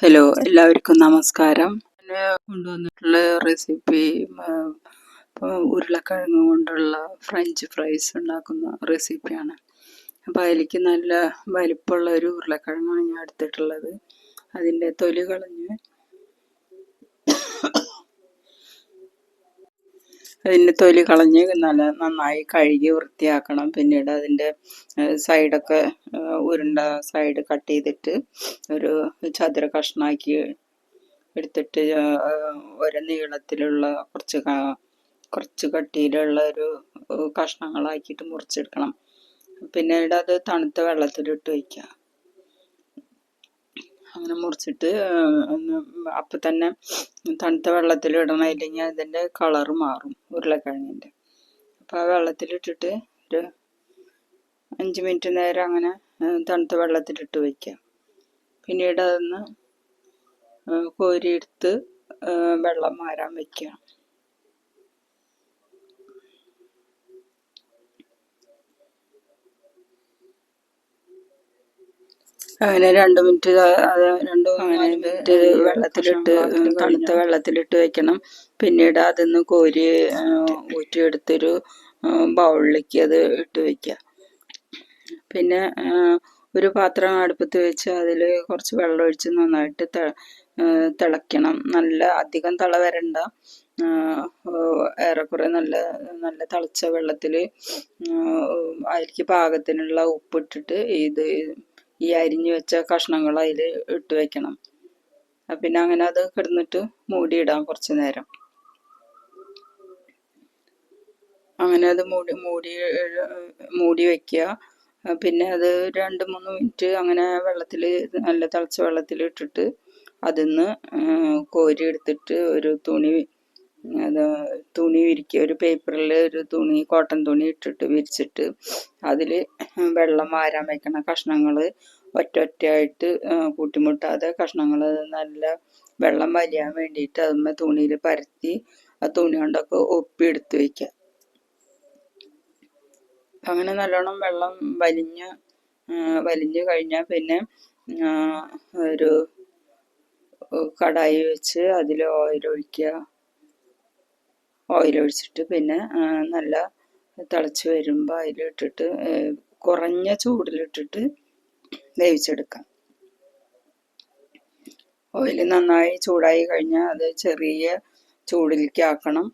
Hello, എല്ലാവർക്കും നമസ്കാരം. ഞാൻ കൊണ്ടുവന്നിട്ടുള്ള റെസിപ്പി ഉരുളക്കിഴങ്ങ് കൊണ്ടുള്ള ഫ്രഞ്ച് ഫ്രൈസ് ഉണ്ടാക്കുന്ന റെസിപ്പിയാണ്. അപ്പോൾ അതിലേക്ക് നല്ല വലിപ്പമുള്ള ഒരു ഉരുളക്കിഴങ്ങാണ് ഞാൻ എടുത്തിട്ടുള്ളത്. അതിൻ്റെ തൊലി കളഞ്ഞ് നന്നായി കഴുകി വൃത്തിയാക്കണം. പിന്നീട് അതിൻ്റെ സൈഡൊക്കെ ഉരുണ്ട സൈഡ് കട്ട് ചെയ്തിട്ട് ഒരു ചതുര കഷ്ണമാക്കി എടുത്തിട്ട് ഒരു നീളത്തിലുള്ള കുറച്ച് കട്ടിയിലുള്ള ഒരു കഷ്ണങ്ങളാക്കിയിട്ട് മുറിച്ചെടുക്കണം. പിന്നീട് അത് തണുത്ത വെള്ളത്തിലിട്ട് വയ്ക്കുക. അങ്ങനെ മുറിച്ചിട്ട് അപ്പം തന്നെ തണുത്ത വെള്ളത്തിലിടണം, ഇല്ലെങ്കിൽ അതിൻ്റെ കളറ് മാറും ഉരുളക്കിഴങ്ങിൻ്റെ. അപ്പോൾ ആ വെള്ളത്തിലിട്ടിട്ട് ഒരു 5 മിനിറ്റ് നേരം അങ്ങനെ തണുത്ത വെള്ളത്തിലിട്ട് വയ്ക്കുക. പിന്നീട് അതൊന്ന് കോരിയെടുത്ത് വെള്ളം മാറാൻ വയ്ക്കുക. അങ്ങനെ 2 മിനിറ്റ് വെള്ളത്തിലിട്ട് തണുത്ത വെള്ളത്തിലിട്ട് വെക്കണം. പിന്നീട് അതിന്ന് കോരി ഊറ്റിയെടുത്തൊരു ബൗളിലേക്ക് അത് ഇട്ട് വയ്ക്കുക. പിന്നെ ഒരു പാത്രം അടുപ്പത്ത് വെച്ച് അതിൽ കുറച്ച് വെള്ളം ഒഴിച്ച് നന്നായിട്ട് തിളയ്ക്കണം. നല്ല അധികം തിള വരണ്ട, ഏറെക്കുറെ നല്ല തിളച്ച വെള്ളത്തിൽ അതിലേക്ക് പാകത്തിനുള്ള ഉപ്പിട്ടിട്ട് ഈ അരിഞ്ഞു വെച്ച കഷ്ണങ്ങൾ അതിൽ ഇട്ട് വെക്കണം. പിന്നെ അങ്ങനെ അത് കിടന്നിട്ട് മൂടിയിടാം കുറച്ച് നേരം. അങ്ങനെ അത് മൂടി വയ്ക്കുക. പിന്നെ അത് 2-3 മിനിറ്റ് അങ്ങനെ നല്ല തിളച്ച വെള്ളത്തിൽ ഇട്ടിട്ട് അതിന്ന് കോരി എടുത്തിട്ട് ഒരു തുണി വിരിക്കുക. ഒരു പേപ്പറിൽ ഒരു കോട്ടൺ തുണി ഇട്ടിട്ട് വിരിച്ചിട്ട് അതിൽ വെള്ളം വാരാൻ വയ്ക്കണം. കഷ്ണങ്ങൾ ഒറ്റയായിട്ട് കൂട്ടിമുട്ടാതെ കഷ്ണങ്ങൾ നല്ല വെള്ളം വലിയാൻ വേണ്ടിയിട്ട് അതിന്മേൽ തുണിയിൽ പരത്തി ആ തുണി കൊണ്ടൊക്കെ ഒപ്പിയെടുത്ത് വയ്ക്കുക. അങ്ങനെ നല്ലോണം വെള്ളം വലിഞ്ഞു കഴിഞ്ഞാൽ പിന്നെ ഒരു കടായി വെച്ച് അതിൽ ഓയിൽ ഒഴിച്ചിട്ട് പിന്നെ നല്ല തിളച്ച് വരുമ്പോൾ അതിലിട്ടിട്ട് കുറഞ്ഞ ചൂടിലിട്ടിട്ട് വേവിച്ചെടുക്കാം. ഓയിൽ നന്നായി ചൂടായി കഴിഞ്ഞാൽ അത് ചെറിയ ചൂടിലേക്ക് ആക്കണം,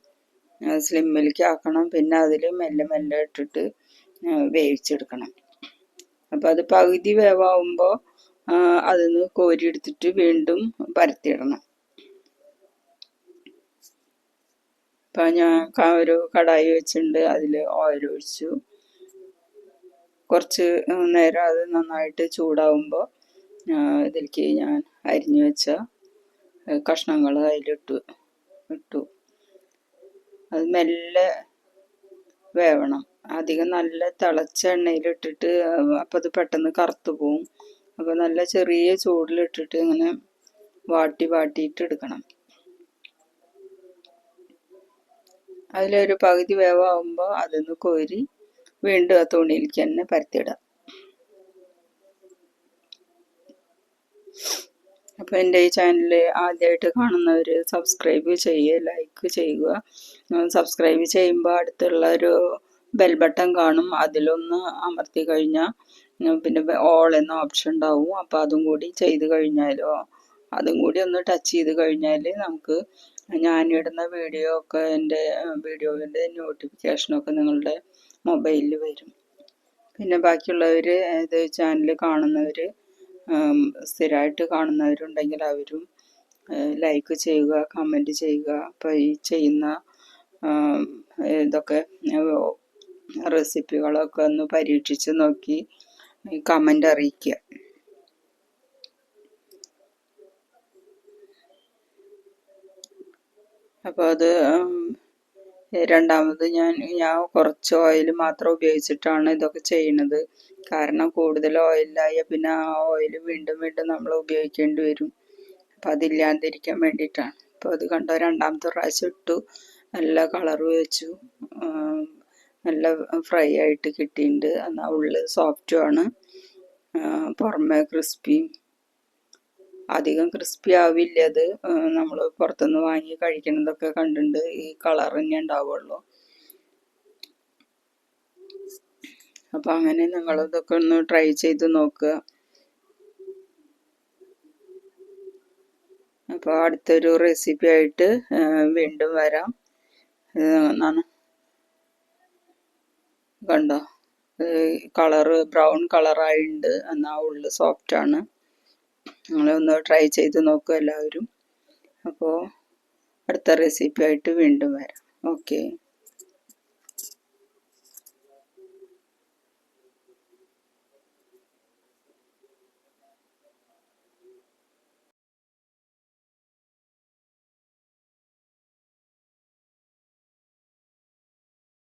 സ്ലിമ്മിലേക്ക് ആക്കണം. പിന്നെ അതിൽ മെല്ലെ ഇട്ടിട്ട് വേവിച്ചെടുക്കണം. അപ്പോൾ അത് പകുതി വേവാകുമ്പോൾ അതിന്ന് കോരിയെടുത്തിട്ട് വീണ്ടും പരത്തിയിടണം. അപ്പം ഞാൻ ഒരു കടായി വെച്ചിട്ടുണ്ട്, അതിൽ ഓയിൽ ഒഴിച്ചു. കുറച്ച് നേരം അത് നന്നായിട്ട് ചൂടാവുമ്പോൾ ഇതിലേക്ക് ഞാൻ അരിഞ്ഞു വെച്ച കഷ്ണങ്ങൾ അതിലിട്ടു. അത് മെല്ലെ വേവണം. അധികം നല്ല തിളച്ച എണ്ണയിലിട്ടിട്ട് അപ്പം അത് പെട്ടെന്ന് കറുത്തു പോവും. അപ്പോൾ നല്ല ചെറിയ ചൂടിലിട്ടിട്ട് ഇങ്ങനെ വാട്ടിയിട്ട് എടുക്കണം. അതിലൊരു പകുതി വേവാകുമ്പോൾ അതിന്ന് കോരി വീണ്ടും ആ തുണിയിലേക്ക് തന്നെ പരത്തിയിടാം. അപ്പോൾ എൻ്റെ ഈ ചാനൽ ആദ്യമായിട്ട് കാണുന്നവർ സബ്സ്ക്രൈബ് ചെയ്യുക, ലൈക്ക് ചെയ്യുക. സബ്സ്ക്രൈബ് ചെയ്യുമ്പോൾ അടുത്തുള്ള ഒരു ബെൽ ബട്ടൺ കാണും, അതിലൊന്ന് അമർത്തി കഴിഞ്ഞാൽ പിന്നെ ഓൾ എന്ന ഓപ്ഷൻ ഉണ്ടാവും. അപ്പോൾ അതും കൂടി ഒന്ന് ടച്ച് ചെയ്ത് കഴിഞ്ഞാൽ നമുക്ക് ഞാനിടുന്ന എൻ്റെ വീഡിയോൻ്റെ നോട്ടിഫിക്കേഷനൊക്കെ നിങ്ങളുടെ മൊബൈലിൽ വരും. പിന്നെ ബാക്കിയുള്ളവർ ഇത് ചാനൽ കാണുന്നവർ സ്ഥിരമായിട്ട് കാണുന്നവരുണ്ടെങ്കിൽ അവരും ലൈക്ക് ചെയ്യുക, കമൻറ്റ് ചെയ്യുക. അപ്പോൾ ഈ ചെയ്യുന്ന ഇതൊക്കെ റെസിപ്പികളൊക്കെ ഒന്ന് പരീക്ഷിച്ച് നോക്കി കമൻ്റ് അറിയിക്കുക. അപ്പോൾ അത് രണ്ടാമത് ഞാൻ കുറച്ച് ഓയിൽ മാത്രം ഉപയോഗിച്ചിട്ടാണ് ഇതൊക്കെ ചെയ്യുന്നത്. കാരണം കൂടുതൽ ഓയിലായ പിന്നെ ആ ഓയിൽ വീണ്ടും നമ്മൾ ഉപയോഗിക്കേണ്ടി വരും. അപ്പം അതില്ലാതിരിക്കാൻ വേണ്ടിയിട്ടാണ്. അപ്പോൾ അത് കണ്ടോ, രണ്ടാമത്തെ പ്രാവശ്യം ഇട്ടു, നല്ല കളറ് വെച്ചു, നല്ല ഫ്രൈ ആയിട്ട് കിട്ടിയിട്ടുണ്ട്. എന്നാൽ ഉള്ളിൽ സോഫ്റ്റുമാണ്, പുറമേ ക്രിസ്പിയും അധികം ക്രിസ്പി ആവില്ല അത്. നമ്മൾ പുറത്തുനിന്ന് വാങ്ങി കഴിക്കുന്നതൊക്കെ കണ്ടിട്ടുണ്ട്, ഈ കളർ തന്നെ ഉണ്ടാവുള്ളൂ. അപ്പം അങ്ങനെ നിങ്ങളിതൊക്കെ ഒന്ന് ട്രൈ ചെയ്ത് നോക്കുക. അപ്പോൾ അടുത്തൊരു റെസിപ്പി ആയിട്ട് വീണ്ടും വരാം. കണ്ടോ, കളറ് ബ്രൗൺ കളറായിട്ടുണ്ട്, എന്നാൽ ഉള്ളു സോഫ്റ്റാണ്. നിങ്ങളൊന്ന് ട്രൈ ചെയ്ത് നോക്കുക എല്ലാവരും. അപ്പോൾ അടുത്ത റെസിപ്പി ആയിട്ട് വീണ്ടും വരാം. ഓക്കെ.